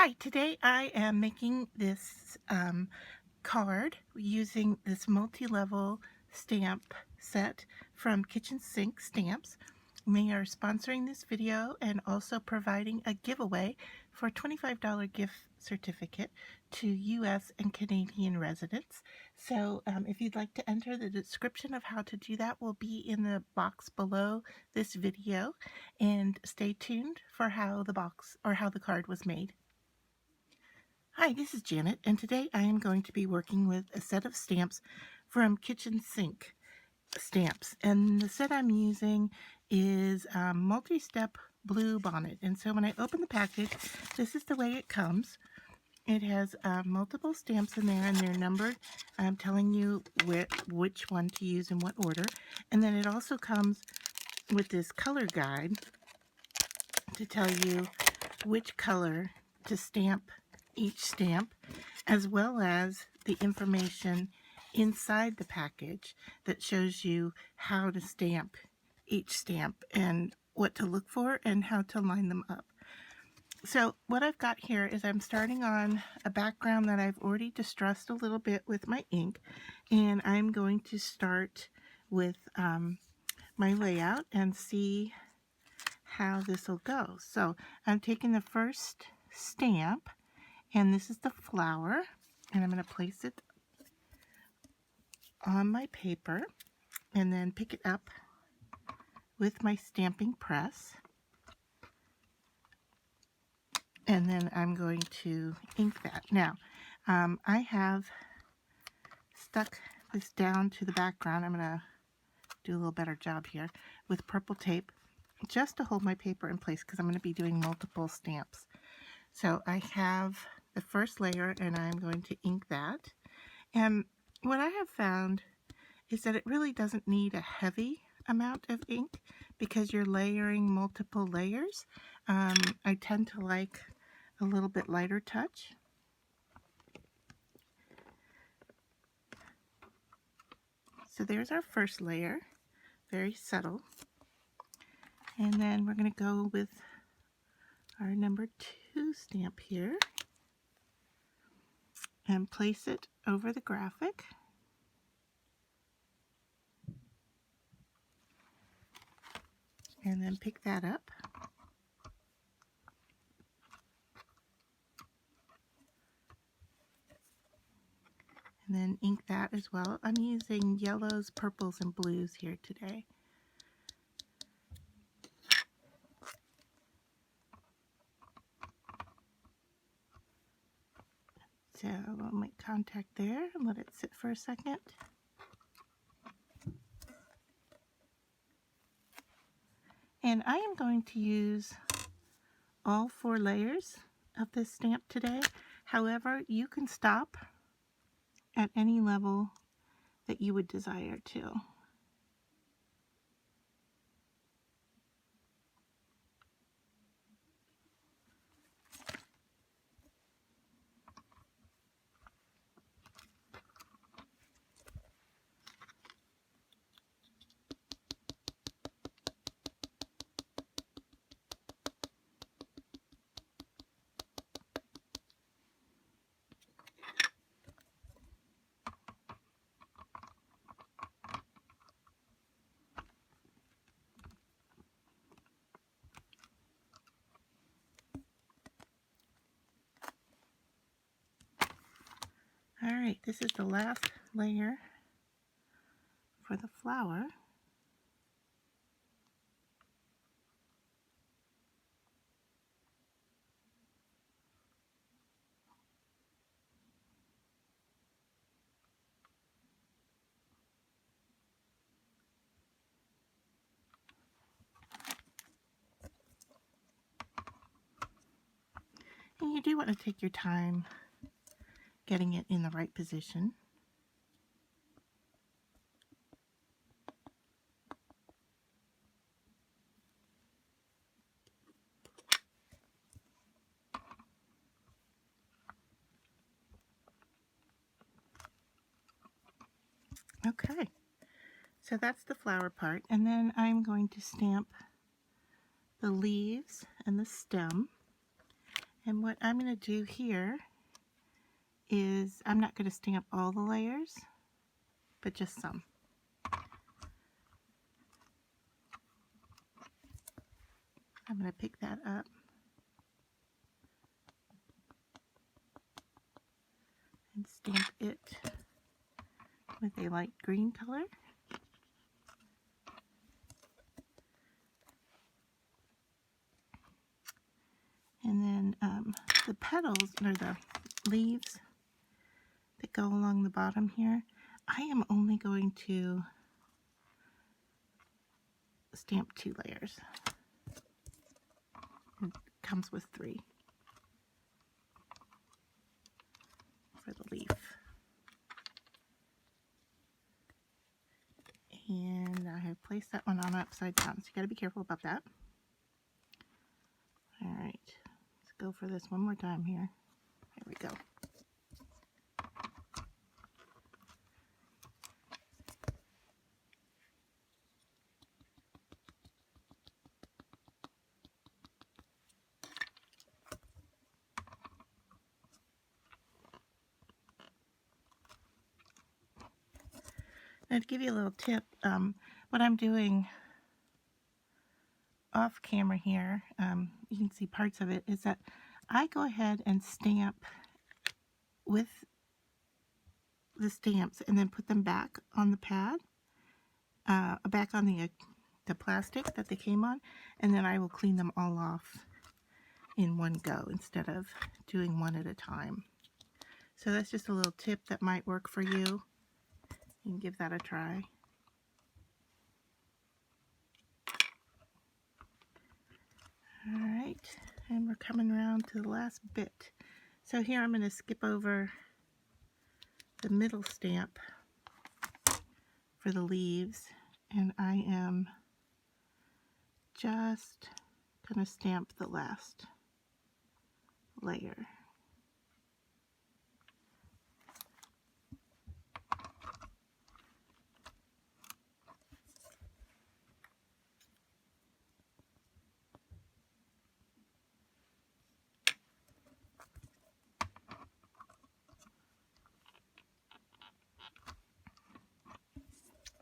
Hi, today I am making this card using this multi-level stamp set from Kitchen Sink Stamps. They are sponsoring this video and also providing a giveaway for a $25 gift certificate to US and Canadian residents. So if you'd like to enter, the description of how to do that will be in the box below this video, and stay tuned for how the card was made. Hi, this is Janet, and today I am going to be working with a set of stamps from Kitchen Sink Stamps. And the set I'm using is multi-step blue bonnet. And so when I open the package, this is the way it comes. It has multiple stamps in there, and they're numbered. I'm telling you which one to use in what order. And then it also comes with this color guide to tell you which color to stamp each stamp, as well as the information inside the package that shows you how to stamp each stamp and what to look for and how to line them up. So what I've got here is I'm starting on a background that I've already distressed a little bit with my ink, and I'm going to start with my layout and see how this will go. So I'm taking the first stamp, and this is the flower, and I'm going to place it on my paper and then pick it up with my stamping press, and then I'm going to ink that. Now I have stuck this down to the background. I'm going to do a little better job here with purple tape just to hold my paper in place because I'm going to be doing multiple stamps. So I have the first layer, and I'm going to ink that. And what I have found is that it really doesn't need a heavy amount of ink because you're layering multiple layers. I tend to like a little bit lighter touch. So there's our first layer, very subtle. And then we're going to go with our number 2 stamp here and place it over the graphic. And then pick that up. And then ink that as well. I'm using yellows, purples, and blues here today. So I'll make contact there and let it sit for a second. And I am going to use all 4 layers of this stamp today. However, you can stop at any level that you would desire to. Alright, this is the last layer for the flower. And you do want to take your time getting it in the right position. Okay, so that's the flower part, and then I'm going to stamp the leaves and the stem. And what I'm going to do here is I'm not going to stamp all the layers, but just some. I'm going to pick that up and stamp it with a light green color. And then the petals, or the leaves that go along the bottom here, I am only going to stamp 2 layers. It comes with 3 for the leaf. And I have placed that one on upside down, so you got to be careful about that. All right, let's go for this one more time here. There we go. Now, to give you a little tip, what I'm doing off camera here, you can see parts of it, is that I go ahead and stamp with the stamps and then put them back on the pad, back on the plastic that they came on, and then I will clean them all off in one go instead of doing one at a time. So that's just a little tip that might work for you. You can give that a try. All right, and we're coming around to the last bit. So here I'm going to skip over the middle stamp for the leaves, and I am just going to stamp the last layer.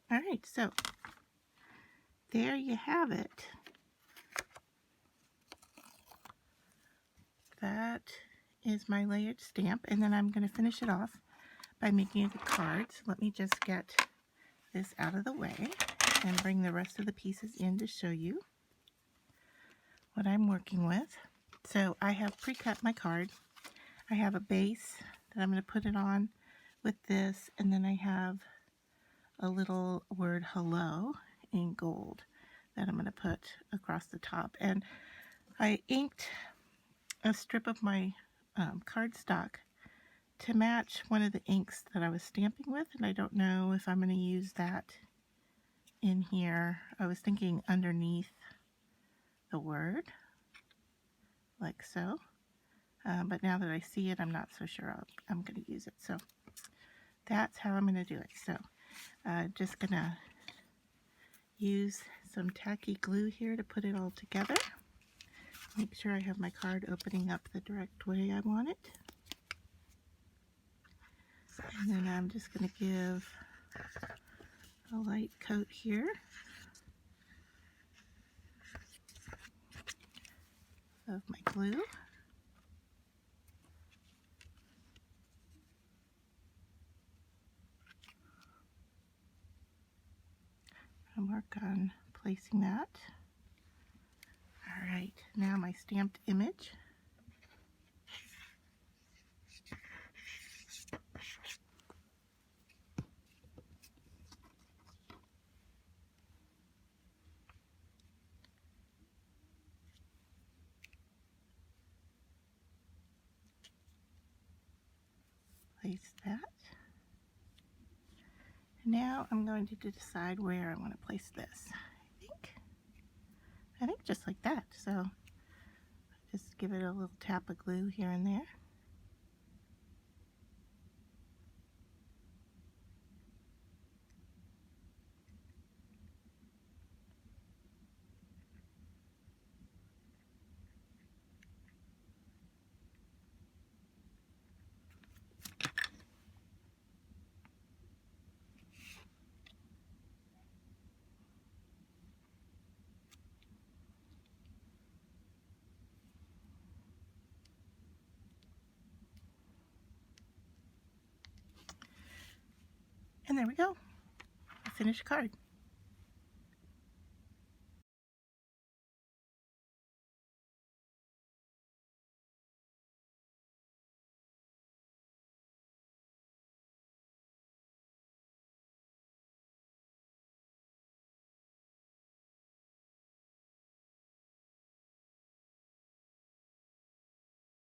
All right, so there you have it. That is my layered stamp, and then I'm going to finish it off by making it a card. So let me just get this out of the way and bring the rest of the pieces in to show you what I'm working with. So I have pre-cut my card. I have a base that I'm going to put it on with this, and then I have a little word hello in gold that I'm going to put across the top. And I inked a strip of my cardstock to match one of the inks that I was stamping with, and I don't know if I'm going to use that in here. I was thinking underneath the word, like so. But now that I see it, I'm not so sure I'm going to use it. So that's how I'm going to do it. So just going to use some tacky glue here to put it all together. Make sure I have my card opening up the direct way I want it. And then I'm just going to give a light coat here of my glue. And work on placing that. All right, now my stamped image. Place that. Now I'm going to decide where I want to place this. I think just like that. So just give it a little tap of glue here and there. And there we go. A finished card.